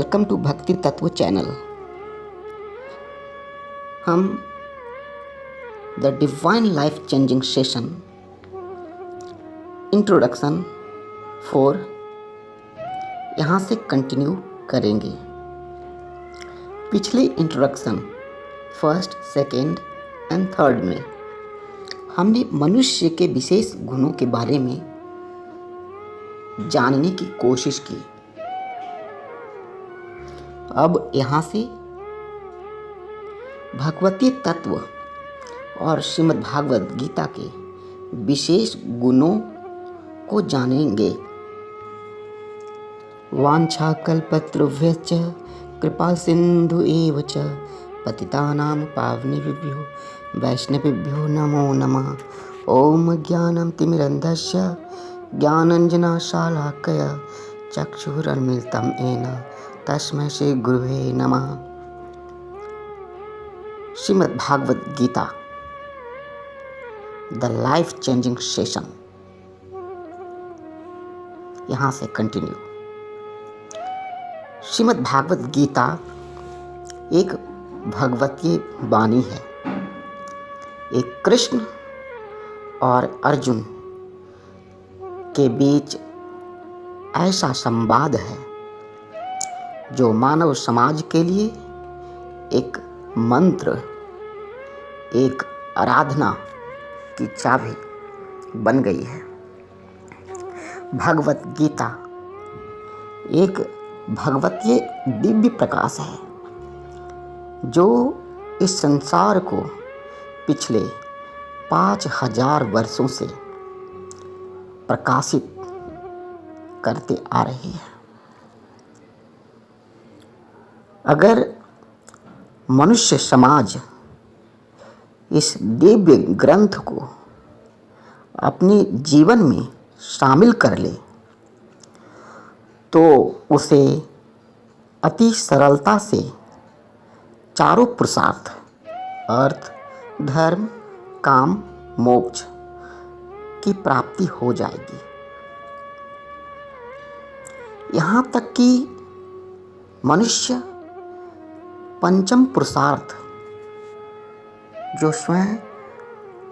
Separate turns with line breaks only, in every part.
Welcome to भक्ति तत्व channel. हम the divine life changing session introduction 4 यहाँ से कंटिन्यू करेंगे। पिछले introduction first, second and third में हमने मनुष्य के विशेष गुणों के बारे में जानने की कोशिश की। अब यहाँ से भगवती तत्व और श्रीमद् भागवत गीता के विशेष गुणों को जानेंगे। वांछा कल्पतरुभ्यश्च कृपा सिंधु एव च पतितानां पावनेभ्यो वैष्णवेभ्यो नमो नमः। ओम ज्ञानं तिमिरन्धस्य ज्ञानाञ्जनशलाकया चक्षुरुन्मीलितं येन तस्मै श्री गुरुवे नमः। Shrimad Bhagavad Gita the life changing session यहाँ से कंटिन्यू। श्रीमद् भागवत गीता एक भगवतीय वाणी है। एक कृष्ण और अर्जुन के बीच ऐसा संवाद है जो मानव समाज के लिए एक मंत्र, एक आराधना की चाबी बन गई है। भगवत गीता एक भगवतीय दिव्य प्रकाश है जो इस संसार को पिछले 5000 वर्षों से प्रकाशित करते आ रही है। अगर मनुष्य समाज इस दिव्य ग्रंथ को अपने जीवन में शामिल कर ले तो उसे अति सरलता से चारों पुरुषार्थ अर्थ, धर्म, काम, मोक्ष की प्राप्ति हो जाएगी। यहाँ तक कि मनुष्य पंचम पुरुषार्थ जो स्वयं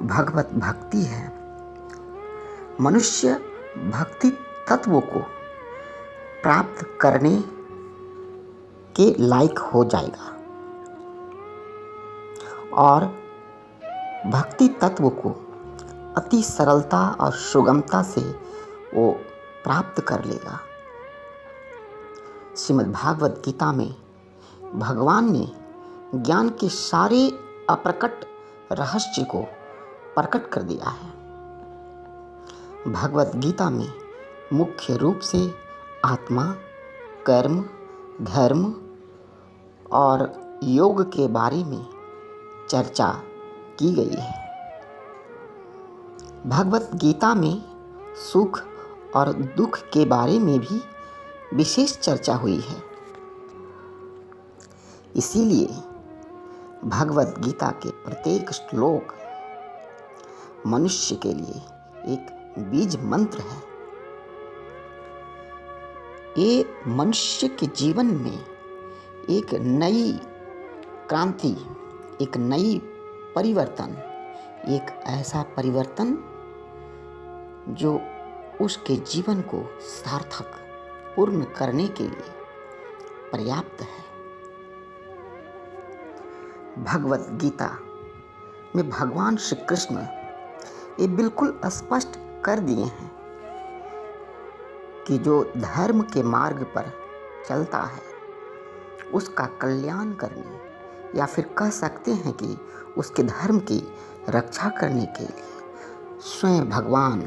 भगवत भक्ति है, मनुष्य भक्ति तत्वों को प्राप्त करने के लायक हो जाएगा और भक्ति तत्व को अति सरलता और सुगमता से वो प्राप्त कर लेगा। श्रीमद् भागवत गीता में भगवान ने ज्ञान के सारे अप्रकट रहस्य को प्रकट कर दिया है। भगवत गीता में मुख्य रूप से आत्मा, कर्म, धर्म और योग के बारे में चर्चा की गई है। भगवत गीता में सुख और दुख के बारे में भी विशेष चर्चा हुई है। इसीलिए भगवत गीता के प्रत्येक श्लोक मनुष्य के लिए एक बीज मंत्र है। ये मनुष्य के जीवन में एक नई क्रांति, एक नई परिवर्तन, एक ऐसा परिवर्तन जो उसके जीवन को सार्थक पूर्ण करने के लिए पर्याप्त है। भगवत गीता में भगवान श्री कृष्ण ये बिल्कुल स्पष्ट कर दिए हैं कि जो धर्म के मार्ग पर चलता है उसका कल्याण करने या फिर कह सकते हैं कि उसके धर्म की रक्षा करने के लिए स्वयं भगवान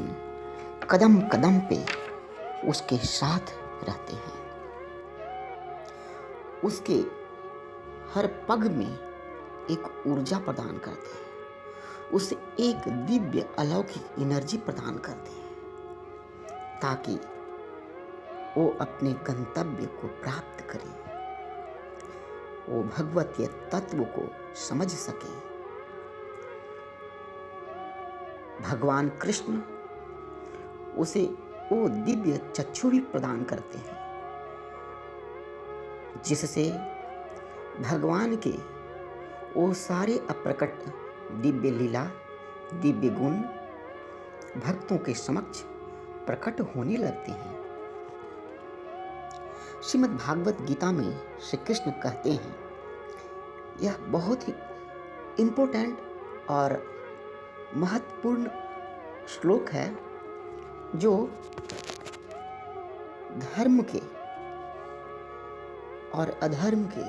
कदम कदम पे उसके साथ रहते हैं। उसके हर पग में एक ऊर्जा प्रदान करते हैं, उसे एक दिव्य अलौकिक एनर्जी प्रदान करते हैं ताकि वो अपने गंतव्य को प्राप्त करे, वो भगवतीय तत्व को समझ सके। भगवान कृष्ण उसे वो दिव्य चक्षु भी प्रदान करते हैं जिससे भगवान के वो सारे अप्रकट दिव्य लीला, दिव्य गुण भक्तों के समक्ष प्रकट होने लगते हैं। श्रीमद् भागवत गीता में श्री कृष्ण कहते हैं, यह बहुत ही इम्पोर्टेंट और महत्वपूर्ण श्लोक है जो धर्म के और अधर्म के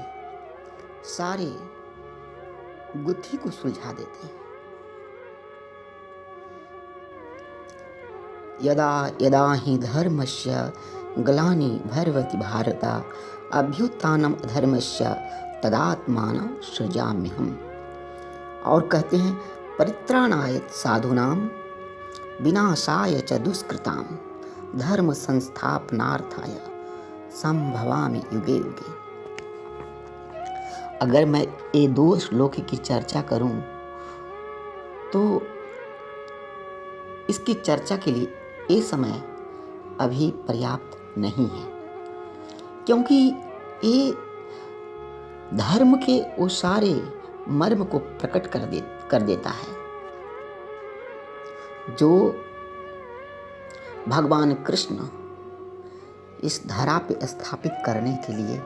सारे गुत्थी को सुलझा देते हैं। यदा यदा हि धर्मस्य ग्लानि भवति भारत अभ्युत्थानम् अधर्मस्य तदात्मानं सृजाम्यहम्। और कहते हैं, परित्राणाय साधूनां विनाशाय च दुष्कृतां धर्म संस्थापनार्थाय संभवामि युगे युगे। अगर मैं ये दो श्लोक की चर्चा करूं तो इसकी चर्चा के लिए ये समय अभी पर्याप्त नहीं है, क्योंकि ये धर्म के वो सारे मर्म को प्रकट कर देता है जो भगवान कृष्ण इस धरा पे स्थापित करने के लिए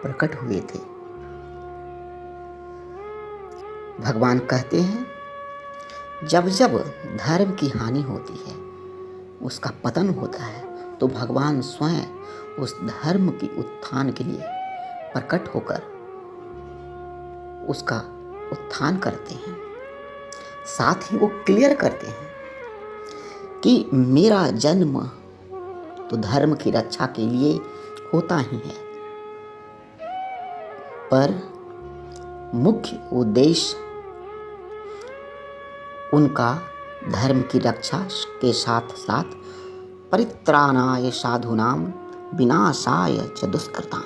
प्रकट हुए थे। भगवान कहते हैं, जब जब धर्म की हानि होती है, उसका पतन होता है, तो भगवान स्वयं उस धर्म की उत्थान के लिए प्रकट होकर उसका उत्थान करते हैं। साथ ही वो क्लियर करते हैं कि मेरा जन्म तो धर्म की रक्षा के लिए होता ही है, पर मुख्य उद्देश्य उनका धर्म की रक्षा के साथ साथ परित्राणाय साधूनां विनाशाय च दुष्कृतां,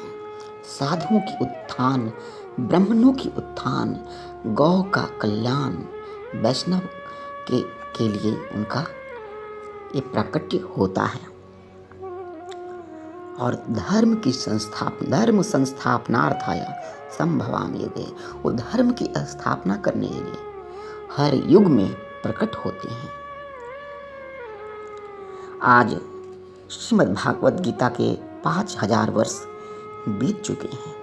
साधुओं की उत्थान, ब्राह्मणों की उत्थान, गौ का कल्याण, वैष्णव के लिए उनका ये प्रकट होता है। और धर्म संस्थापनार्थाय संभवामि युगे, वो धर्म की स्थापना करने के लिए हर युग में प्रकट होते हैं। आज श्रीमद् भागवत गीता के 5000 वर्ष बीत चुके हैं।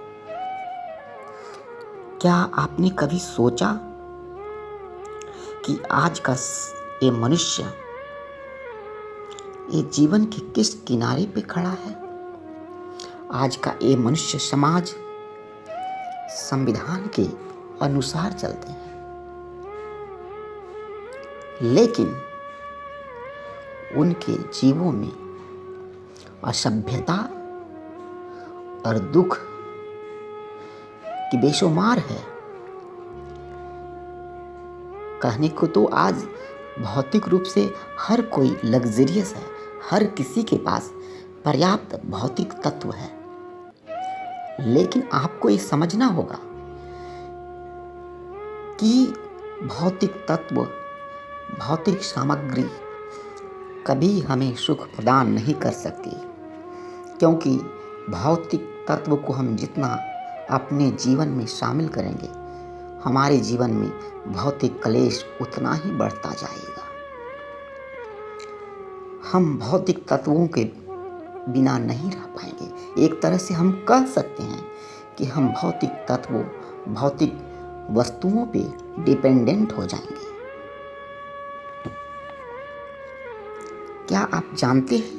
क्या आपने कभी सोचा कि आज का ये मनुष्य ये जीवन के किस किनारे पे खड़ा है? आज का ये मनुष्य समाज संविधान के अनुसार चलते हैं, लेकिन उनके जीवों में असभ्यता और दुख की बेशुमार है। कहने को तो आज भौतिक रूप से हर कोई लग्जरियस है, हर किसी के पास पर्याप्त भौतिक तत्व है, लेकिन आपको ये समझना होगा कि भौतिक तत्व, भौतिक सामग्री कभी हमें सुख प्रदान नहीं कर सकती, क्योंकि भौतिक तत्व को हम जितना अपने जीवन में शामिल करेंगे, हमारे जीवन में भौतिक क्लेश उतना ही बढ़ता जाएगा। हम भौतिक तत्वों के बिना नहीं रह पाएंगे। एक तरह से हम कह सकते हैं कि हम भौतिक तत्वों, भौतिक वस्तुओं पे डिपेंडेंट हो जाएंगे। क्या आप जानते हैं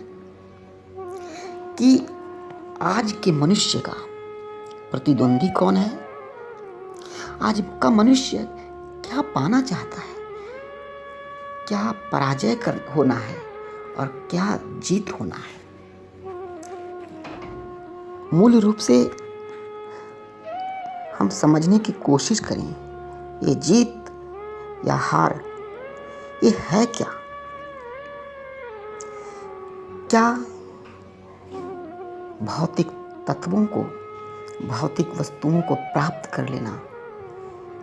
कि आज के मनुष्य का प्रतिद्वंदी कौन है? आज का मनुष्य क्या पाना चाहता है, क्या पराजय होना है और क्या जीत होना है? मूल रूप से हम समझने की कोशिश करें, ये जीत या हार ये है क्या? क्या भौतिक तत्वों को, भौतिक वस्तुओं को प्राप्त कर लेना,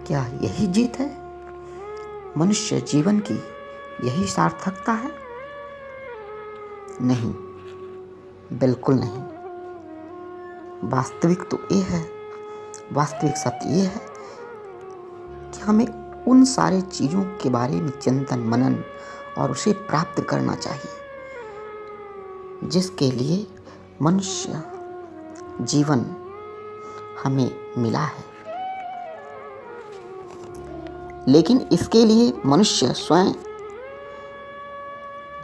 क्या यही जीत है? मनुष्य जीवन की यही सार्थकता है? नहीं, बिल्कुल नहीं। वास्तविक तो ये है, वास्तविक सत्य ये है कि हमें उन सारे चीज़ों के बारे में चिंतन मनन और उसे प्राप्त करना चाहिए जिसके लिए मनुष्य जीवन हमें मिला है। लेकिन इसके लिए मनुष्य स्वयं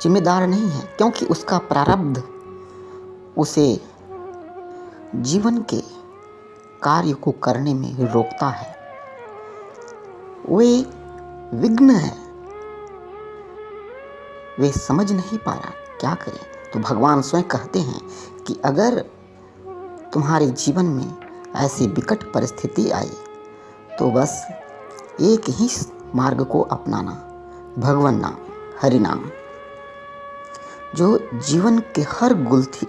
जिम्मेदार नहीं है, क्योंकि उसका प्रारब्ध उसे जीवन के कार्य को करने में रोकता है। वे विघ्न है, वे समझ नहीं पा रहा क्या करें। तो भगवान स्वयं कहते हैं कि अगर तुम्हारे जीवन में ऐसी विकट परिस्थिति आई तो बस एक ही मार्ग को अपनाना, भगवान नाम, हरि नाम, जो जीवन के हर गुत्थी,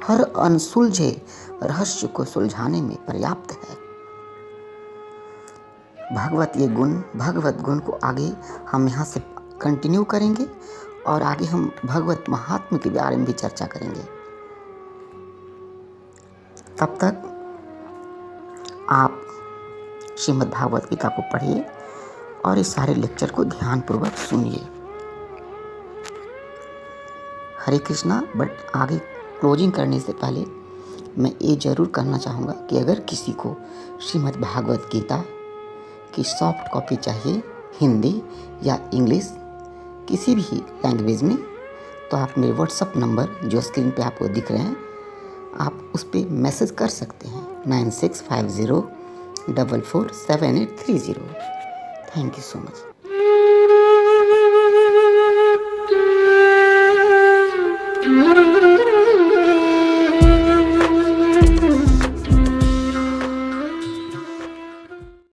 हर अनसुलझे रहस्य को सुलझाने में पर्याप्त है। भगवत गुण को आगे हम यहाँ से कंटिन्यू करेंगे और आगे हम भगवत महात्म्य के बारे में भी चर्चा करेंगे। तब तक आप श्रीमद् भागवत गीता को पढ़िए और इस सारे लेक्चर को ध्यानपूर्वक सुनिए। हरे कृष्णा। बट आगे क्लोजिंग करने से पहले मैं ये जरूर कहना चाहूँगा कि अगर किसी को श्रीमद् भागवत गीता की सॉफ्ट कॉपी चाहिए, हिंदी या इंग्लिश किसी भी लैंग्वेज में, तो आप मेरे व्हाट्सएप नंबर जो स्क्रीन पे आपको दिख रहे हैं, आप उस पर मैसेज कर सकते हैं 9650447830। Thank you so much.